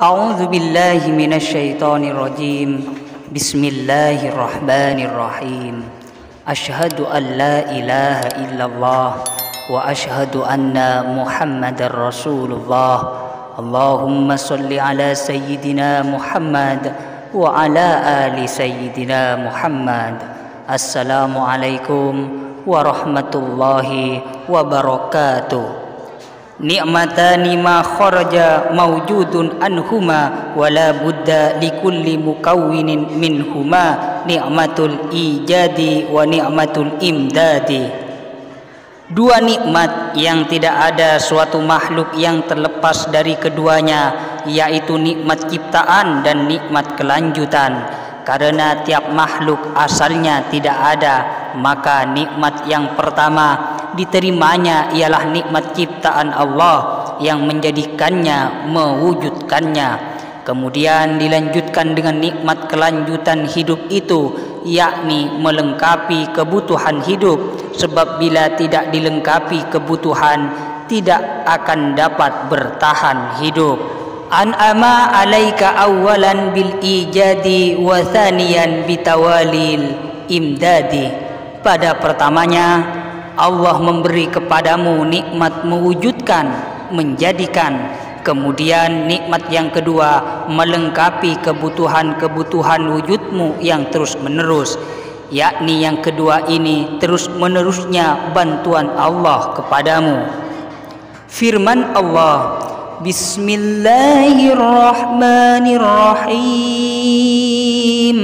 A'udzu billahi minasyaitonir rajim. Bismillahirrahmanirrahim. Asyhadu an la ilaha illallah wa asyhadu anna Muhammadar Rasulullah. Allahumma shalli ala sayyidina Muhammad wa ala ali sayyidina Muhammad. Assalamualaikum warahmatullahi wabarakatuh. Ni'matani ma kharaja mawjudun anhuma wala budda likulli mukawwinin minhuma ni'matul ijadi wa ni'matul imdadi. Dua nikmat yang tidak ada suatu makhluk yang terlepas dari keduanya, yaitu nikmat ciptaan dan nikmat kelanjutan. Karena tiap makhluk asalnya tidak ada, maka nikmat yang pertama diterimanya ialah nikmat ciptaan Allah yang menjadikannya, mewujudkannya. Kemudian dilanjutkan dengan nikmat kelanjutan hidup itu, yakni melengkapi kebutuhan hidup. Sebab bila tidak dilengkapi kebutuhan, tidak akan dapat bertahan hidup. An'ama alaika awalan bil ijadi wa thaniyan bitawalil imdadi. Pada pertamanya Allah memberi kepadamu nikmat mewujudkan, menjadikan. Kemudian nikmat yang kedua melengkapi kebutuhan-kebutuhan wujudmu yang terus menerus, yakni yang kedua ini terus menerusnya bantuan Allah kepadamu. Firman Allah, Bismillahirrahmanirrahim.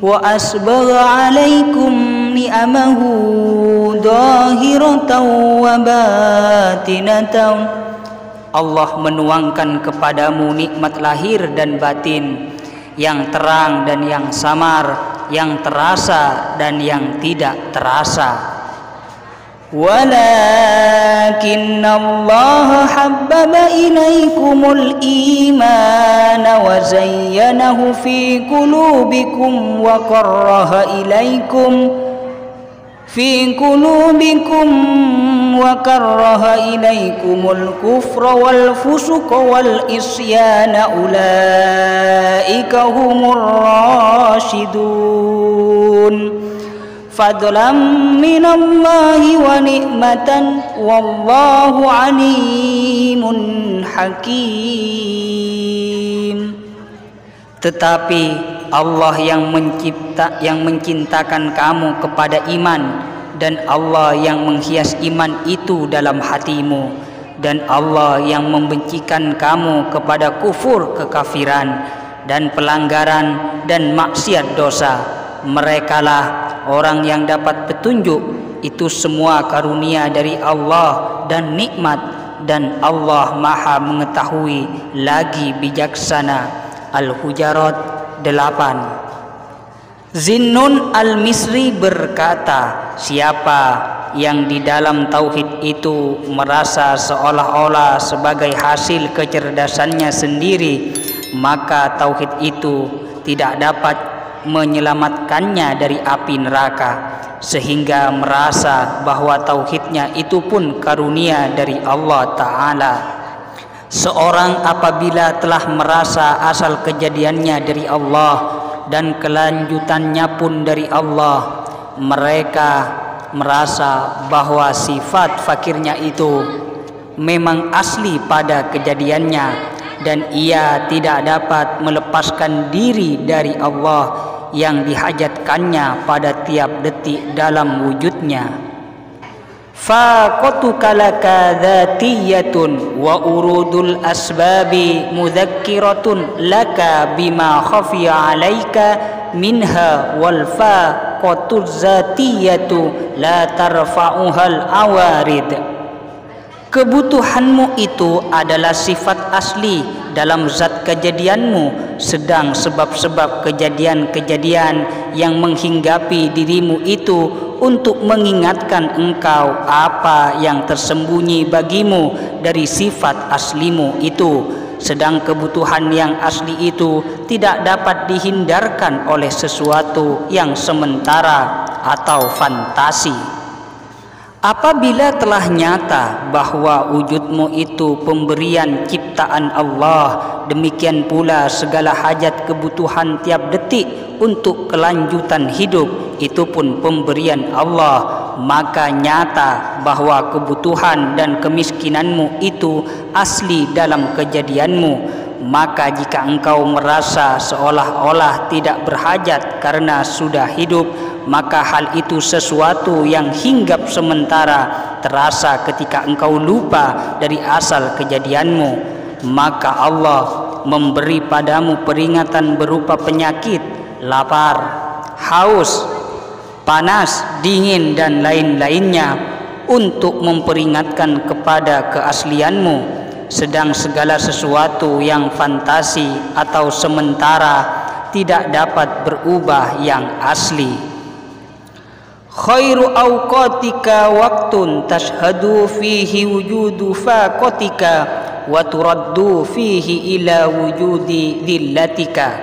Wa asbagha alaikum ni'amahu zahiratan wa batinatan. Allah menuangkan kepadamu nikmat lahir dan batin, yang terang dan yang samar, yang terasa dan yang tidak terasa. Walakinna Allah habbaba ilaikumul iman wa zayyanahu fi qulubikum wa karraha ilaikum ilaikumul kufra wal fusuqa wal isyana ulaika humur rasyidun. Fadlan minallahi wa ni'matan wallahu alimun hakim. Tetapi Allah yang mencintakan kamu kepada iman, dan Allah yang menghias iman itu dalam hatimu, dan Allah yang membencikan kamu kepada kufur, kekafiran, dan pelanggaran dan maksiat dosa. Merekalah orang yang dapat petunjuk. Itu semua karunia dari Allah dan nikmat, dan Allah Maha mengetahui lagi bijaksana. Al-Hujarat 8. Zinnun al-Misri berkata, siapa yang di dalam tauhid itu merasa seolah-olah sebagai hasil kecerdasannya sendiri, maka tauhid itu tidak dapat menyelamatkannya dari api neraka, sehingga merasa bahwa tauhidnya itu pun karunia dari Allah Ta'ala. Seorang apabila telah merasa asal kejadiannya dari Allah dan kelanjutannya pun dari Allah, mereka merasa bahwa sifat fakirnya itu memang asli pada kejadiannya, dan ia tidak dapat melepaskan diri dari Allah yang dihajatkannya pada tiap detik dalam wujudnya. Faqatuka laka dzatiyatun wa urudul asbabi mudzakiratun laka bima khafiya alaika minha wal faqatu dzatiyatu la tarfa'uhal awarid. Kebutuhanmu itu adalah sifat asli dalam zat kejadianmu, sedang sebab-sebab kejadian-kejadian yang menghinggapi dirimu itu untuk mengingatkan engkau apa yang tersembunyi bagimu dari sifat aslimu itu. Sedang kebutuhan yang asli itu tidak dapat dihindarkan oleh sesuatu yang sementara atau fantasi. Apabila telah nyata bahwa wujudmu itu pemberian cipta penciptaan Allah, demikian pula segala hajat kebutuhan tiap detik untuk kelanjutan hidup itu pun pemberian Allah. Maka nyata bahwa kebutuhan dan kemiskinanmu itu asli dalam kejadianmu. Maka jika engkau merasa seolah-olah tidak berhajat karena sudah hidup, maka hal itu sesuatu yang hinggap sementara, terasa ketika engkau lupa dari asal kejadianmu. Maka Allah memberi padamu peringatan berupa penyakit, lapar, haus, panas, dingin dan lain-lainnya untuk memperingatkan kepada keaslianmu. Sedang segala sesuatu yang fantasi atau sementara tidak dapat berubah yang asli. Khairu awqatika waktun tashhadu fihi wujudu faqatika wa turaddu fihi ila wujudi dhillatika.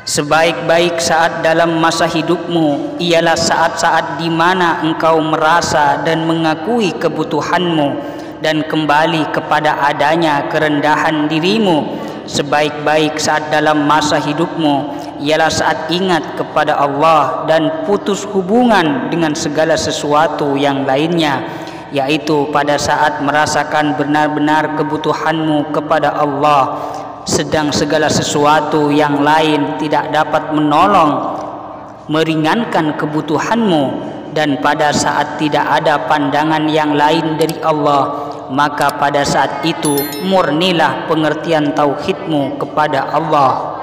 Sebaik-baik saat dalam masa hidupmu ialah saat-saat di mana engkau merasa dan mengakui kebutuhanmu dan kembali kepada adanya kerendahan dirimu. Sebaik-baik saat dalam masa hidupmu ialah saat ingat kepada Allah dan putus hubungan dengan segala sesuatu yang lainnya, yaitu pada saat merasakan benar-benar kebutuhanmu kepada Allah, sedang segala sesuatu yang lain tidak dapat menolong meringankan kebutuhanmu. Dan pada saat tidak ada pandangan yang lain dari Allah, maka pada saat itu murnilah pengertian tauhidmu kepada Allah.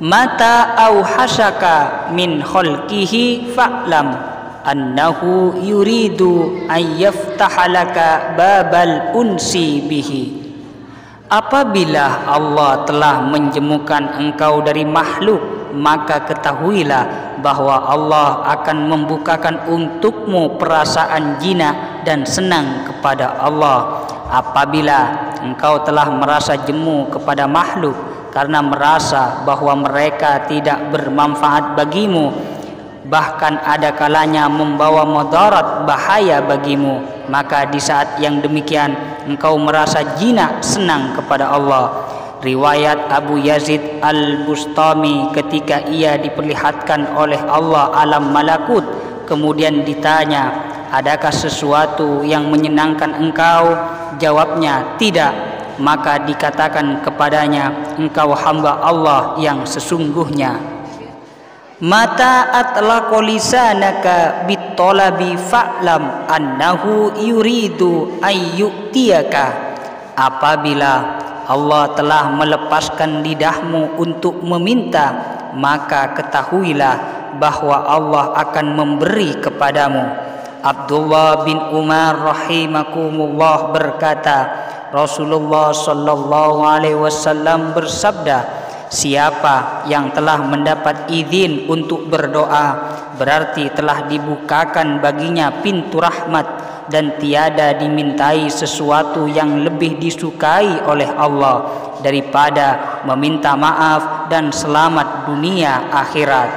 Mata auhasaka min khalqihi fa'lam annahu yuridu ayyaftahalaka babal unsi bihi. Apabila Allah telah menjemukan engkau dari makhluk, maka ketahuilah bahwa Allah akan membukakan untukmu perasaan jinak dan senang kepada Allah. Apabila engkau telah merasa jemu kepada makhluk karena merasa bahwa mereka tidak bermanfaat bagimu, bahkan ada kalanya membawa mudarat bahaya bagimu, maka di saat yang demikian engkau merasa jinak senang kepada Allah. Riwayat Abu Yazid Al-Bustami, ketika ia diperlihatkan oleh Allah alam malakut, kemudian ditanya, adakah sesuatu yang menyenangkan engkau? Jawabnya, tidak. Maka dikatakan kepadanya, engkau hamba Allah yang sesungguhnya. Mata atlaqa lisanaka bitolabi fa'lam annahu yuridu ayyutiyaka. Apabila Allah telah melepaskan lidahmu untuk meminta, maka ketahuilah bahwa Allah akan memberi kepadamu. Abdullah bin Umar rahimakumullah berkata, Rasulullah sallallahu alaihi wasallam bersabda, siapa yang telah mendapat izin untuk berdoa, berarti telah dibukakan baginya pintu rahmat dan tiada dimintai sesuatu yang lebih disukai oleh Allah daripada meminta maaf dan selamat dunia akhirat.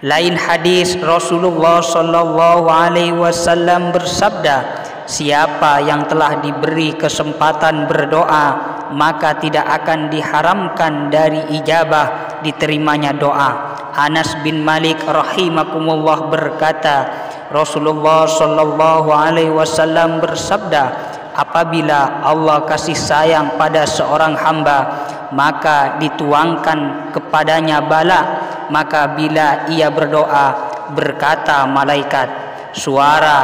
Lain hadis Rasulullah sallallahu alaihi wasallam bersabda, siapa yang telah diberi kesempatan berdoa, maka tidak akan diharamkan dari ijabah diterimanya doa. Anas bin Malik rahimakumullah berkata, Rasulullah sallallahu alaihi wasallam bersabda, apabila Allah kasih sayang pada seorang hamba, maka dituangkan kepadanya bala. Maka bila ia berdoa, berkata malaikat, suara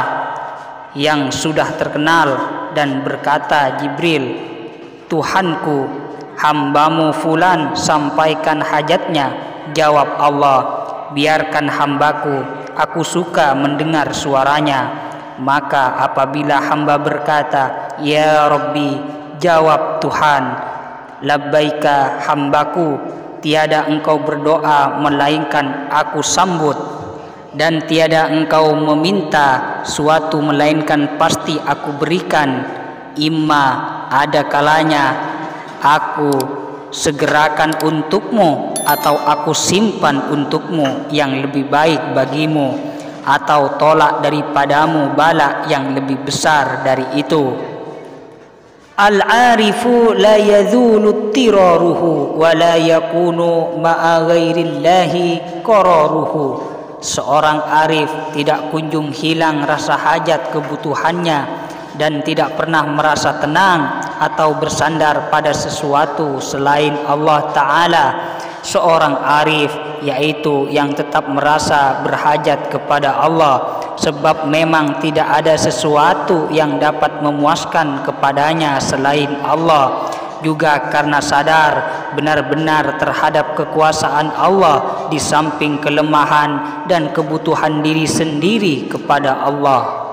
yang sudah terkenal, dan berkata Jibril, Tuhanku, hambamu fulan sampaikan hajatnya. Jawab Allah, biarkan hambaku, aku suka mendengar suaranya. Maka apabila hamba berkata, ya Rabbi, jawab Tuhan, labbaika hambaku, tiada engkau berdoa melainkan aku sambut, dan tiada engkau meminta suatu melainkan pasti aku berikan. Imma ada kalanya aku segerakan untukmu, atau aku simpan untukmu yang lebih baik bagimu, atau tolak daripadamu bala yang lebih besar dari itu. Al-arifu la yadhulu tiraruhu wa la yakunu ma'a ghairillahi qararuhu. Seorang arif tidak kunjung hilang rasa hajat kebutuhannya dan tidak pernah merasa tenang atau bersandar pada sesuatu selain Allah Ta'ala. Seorang arif yaitu yang tetap merasa berhajat kepada Allah, sebab memang tidak ada sesuatu yang dapat memuaskan kepadanya selain Allah. Juga karena sadar benar-benar terhadap kekuasaan Allah di samping kelemahan dan kebutuhan diri sendiri kepada Allah.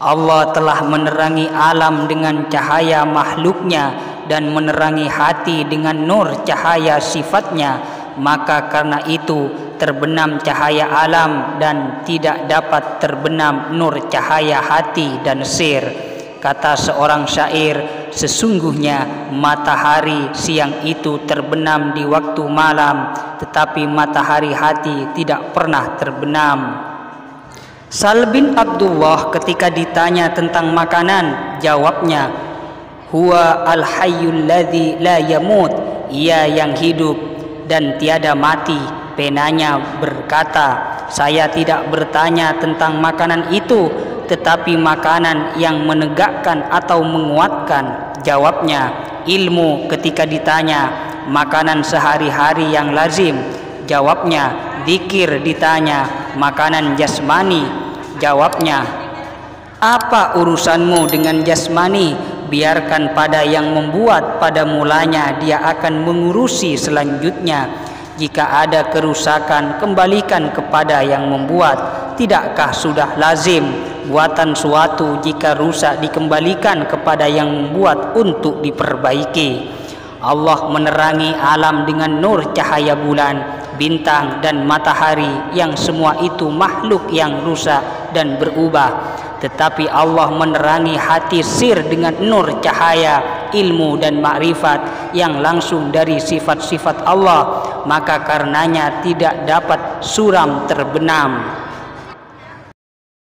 Allah telah menerangi alam dengan cahaya makhluknya dan menerangi hati dengan nur cahaya sifatnya. Maka karena itu terbenam cahaya alam dan tidak dapat terbenam nur cahaya hati dan sir. Kata seorang syair, sesungguhnya matahari siang itu terbenam di waktu malam, tetapi matahari hati tidak pernah terbenam. Sal bin Abdullah ketika ditanya tentang makanan, jawabnya, huwa al-hayyul ladzi la yamut, ia yang hidup dan tiada mati. Penanya berkata, saya tidak bertanya tentang makanan itu, tetapi makanan yang menegakkan atau menguatkan. Jawabnya, ilmu. Ketika ditanya makanan sehari-hari yang lazim, jawabnya, zikir. Ditanya makanan jasmani, jawabnya, apa urusanmu dengan jasmani? Biarkan pada yang membuat pada mulanya, dia akan mengurusi selanjutnya. Jika ada kerusakan, kembalikan kepada yang membuat. Tidakkah sudah lazim buatan suatu jika rusak dikembalikan kepada yang membuat untuk diperbaiki? Allah menerangi alam dengan nur cahaya bulan, bintang dan matahari, yang semua itu makhluk yang rusak dan berubah. Tetapi Allah menerangi hati sir dengan nur cahaya, ilmu dan makrifat yang langsung dari sifat-sifat Allah. Maka karenanya tidak dapat suram terbenam.